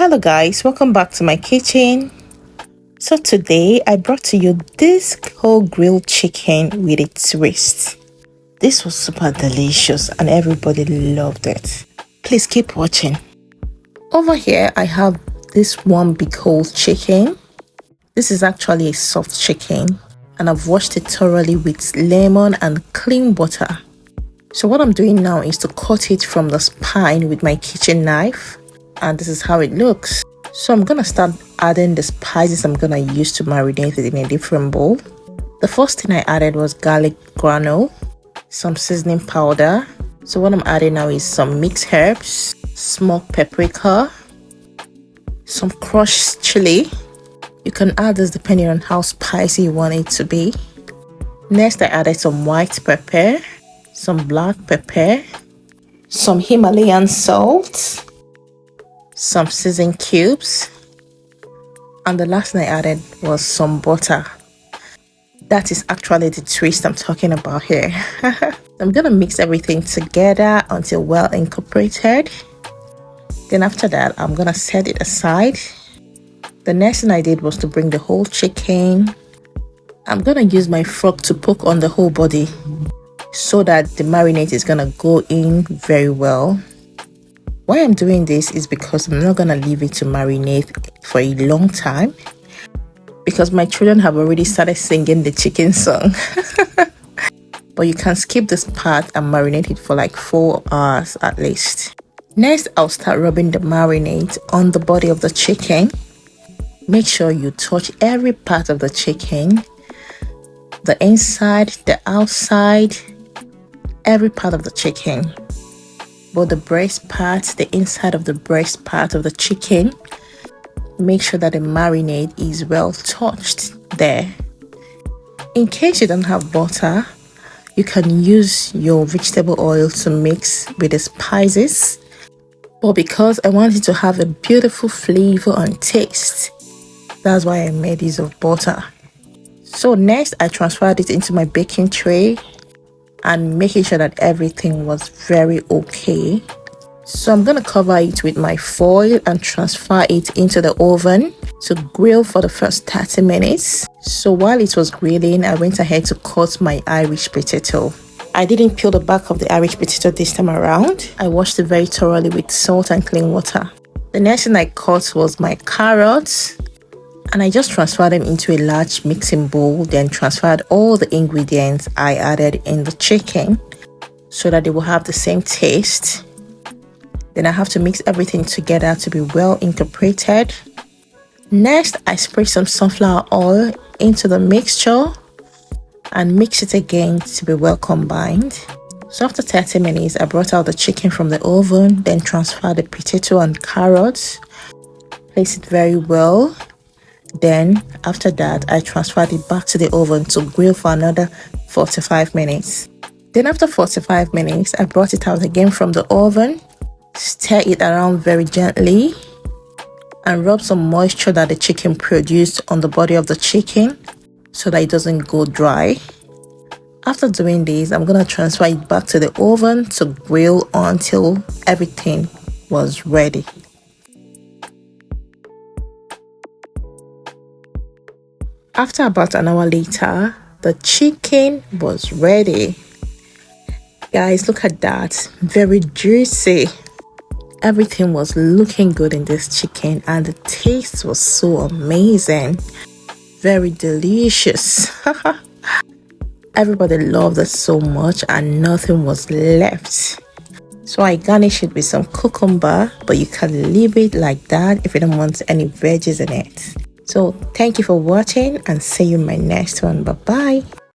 Hello guys, welcome back to my kitchen. So today I brought to you this whole grilled chicken with a twist. This was super delicious and everybody loved it. Please keep watching. Over here I have this one big whole chicken. This is actually a soft chicken and I've washed it thoroughly with lemon and clean water. So what I'm doing now is to cut it from the spine with my kitchen knife. And this is how it looks. So I'm gonna start adding the spices I'm gonna use to marinate it in a different bowl. The first thing I added was garlic granule, some seasoning powder. So what I'm adding now is some mixed herbs, smoked paprika, some crushed chili. You can add this depending on how spicy you want it to be. Next I added some white pepper, some black pepper, some Himalayan salt, some seasoned cubes, and the last thing I added was some butter. That is actually the twist I'm talking about here. I'm gonna mix everything together until well incorporated. Then after that I'm gonna set it aside. The next thing I did was to bring the whole chicken. I'm gonna use my fork to poke on the whole body so that the marinade is gonna go in very well. Why I'm doing this is because I'm not gonna leave it to marinate for a long time, because my children have already started singing the chicken song. But you can skip this part and marinate it for like 4 hours at least. Next I'll start rubbing the marinade on the body of the chicken. Make sure you touch every part of the chicken, the inside, the outside, every part of the chicken. Both the breast part, the inside of the breast part of the chicken. Make sure that the marinade is well touched there. In case you don't have butter, you can use your vegetable oil to mix with the spices. But because I want it to have a beautiful flavor and taste, that's why I made use of butter. So next I transferred it into my baking tray and making sure that everything was very okay. So I'm gonna cover it with my foil and transfer it into the oven to grill for the first 30 minutes. So while it was grilling, I went ahead to cut my Irish potato. I didn't peel the back of the Irish potato this time around. I washed it very thoroughly with salt and clean water. The next thing I cut was my carrots, and I just transferred them into a large mixing bowl, then transferred all the ingredients I added in the chicken so that they will have the same taste. Then I have to mix everything together to be well incorporated. Next, I spray some sunflower oil into the mixture and mix it again to be well combined. So after 30 minutes, I brought out the chicken from the oven, then transferred the potato and carrots, place it very well. Then after that I transferred it back to the oven to grill for another 45 minutes. Then after 45 minutes I brought it out again from the oven, stir it around very gently and rub some moisture that the chicken produced on the body of the chicken so that it doesn't go dry. After doing this, I'm gonna transfer it back to the oven to grill until everything was ready. After about an hour later, the chicken was ready. Guys, look at that. Very juicy. Everything was looking good in this chicken and the taste was so amazing. Very delicious. Everybody loved it so much and nothing was left. So I garnished it with some cucumber, but you can leave it like that if you don't want any veggies in it. So thank you for watching and see you in my next one. Bye bye.